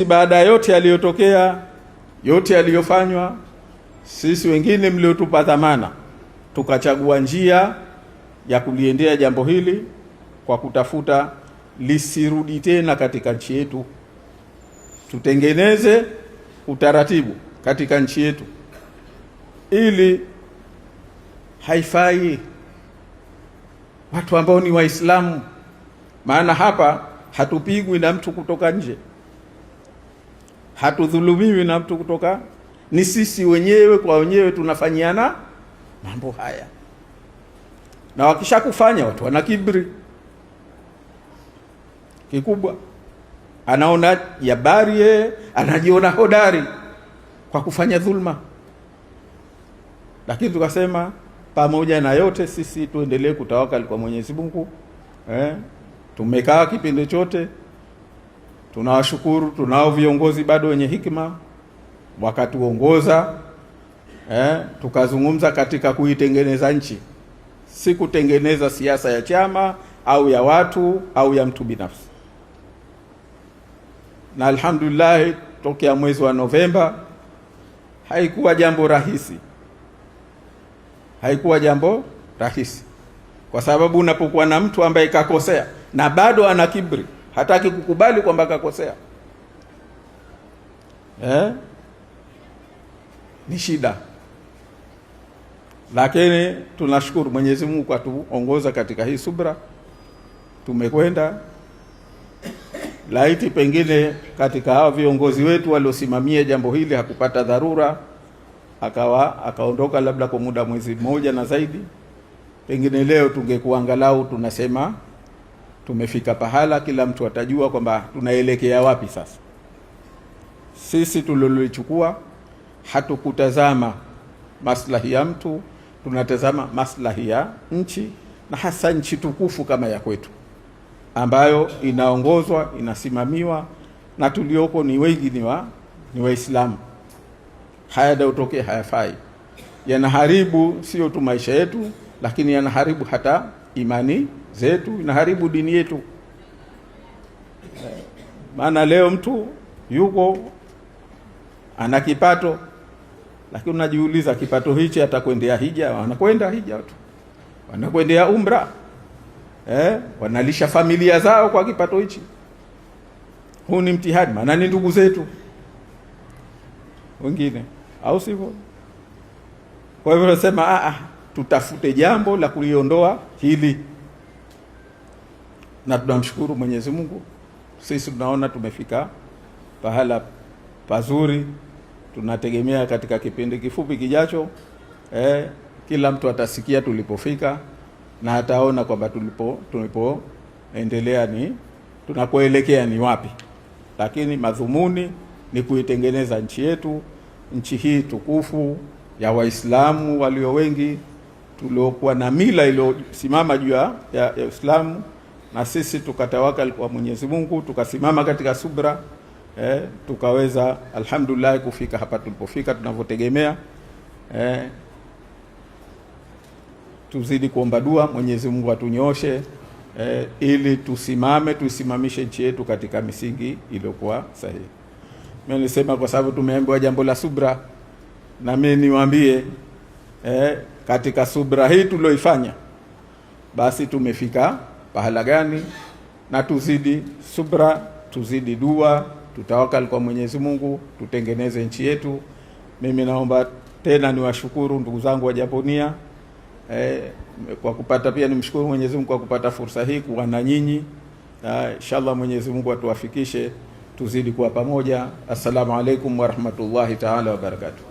Baada ya yote yaliyotokea, yote yaliyofanywa, sisi wengine mliotupa dhamana tukachagua njia ya kuliendea jambo hili kwa kutafuta lisirudi tena katika nchi yetu. Tutengeneze utaratibu katika nchi yetu, ili haifai watu ambao ni Waislamu, maana hapa hatupigwi na mtu kutoka nje, hatudhulumiwi na mtu kutoka, ni sisi wenyewe kwa wenyewe tunafanyiana mambo haya. Na wakisha kufanya watu wana kibri kikubwa, anaona jabari, yeye anajiona hodari kwa kufanya dhulma. Lakini tukasema pamoja na yote sisi tuendelee kutawakali kwa Mwenyezi Mungu. Tumekaa kipindi chote, tunawashukuru, tunao viongozi bado wenye hikima wakatuongoza, tukazungumza katika kuitengeneza nchi, si kutengeneza siasa ya chama au ya watu au ya mtu binafsi. Na alhamdulillah, tokea mwezi wa Novemba haikuwa jambo rahisi, haikuwa jambo rahisi, kwa sababu unapokuwa na mtu ambaye kakosea na bado ana kibri, hataki kukubali kwamba kakosea, ni shida. Lakini tunashukuru Mwenyezi Mungu kwa tuongoza katika hii subra, tumekwenda. Laiti pengine katika hao viongozi wetu waliosimamia jambo hili hakupata dharura, akaondoka labda kwa muda mwezi mmoja na zaidi, pengine leo tungekuwa angalau tunasema tumefika pahala kila mtu atajua kwamba tunaelekea wapi sasa. Sisi tulilolichukua hatukutazama maslahi ya mtu, tunatazama maslahi ya nchi, na hasa nchi tukufu kama ya kwetu ambayo inaongozwa, inasimamiwa na tulioko ni wengi ni Waislamu. Haya ndio utokee, hayafai, yanaharibu sio tu maisha yetu, lakini yanaharibu hata imani zetu, inaharibu dini yetu. Maana leo mtu yuko ana kipato, lakini unajiuliza kipato hichi atakwendea hija? Wanakwenda hija watu, wanakwendea umra, wanalisha familia zao kwa kipato hichi. Huu ni mtihani, maana ni ndugu zetu wengine, au sivyo? Kwa hivyo nasema tutafute jambo la kuliondoa hili, na tunamshukuru Mwenyezi Mungu. Sisi tunaona tumefika pahala pazuri. Tunategemea katika kipindi kifupi kijacho, kila mtu atasikia tulipofika na ataona kwamba tulipoendelea ni tunakoelekea ni wapi. Lakini madhumuni ni kuitengeneza nchi yetu, nchi hii tukufu ya Waislamu walio wengi, tuliokuwa na mila iliyosimama juu ya Uislamu, na sisi tukatawakal kwa Mwenyezi Mungu, tukasimama katika subra, tukaweza alhamdulillah kufika hapa tulipofika tunavyotegemea. Tuzidi kuomba dua Mwenyezi Mungu atunyoshe, ili tusimamishe nchi yetu katika misingi iliyokuwa sahihi. Mimi nilisema kwa sababu tumeambiwa jambo la subra, na mimi niwaambie katika subra hii tulioifanya, basi tumefika pahala gani, na tuzidi subra, tuzidi dua, tutawakal kwa Mwenyezi Mungu, tutengeneze nchi yetu. Mimi naomba tena niwashukuru ndugu zangu wa Japonia kwa kupata, pia nimshukuru Mwenyezi Mungu kwa kupata fursa hii kuwa na nyinyi. Inshallah Mwenyezi Mungu atuwafikishe, tuzidi kuwa pamoja. Assalamu alaikum wa rahmatullahi ta'ala wa barakatuh.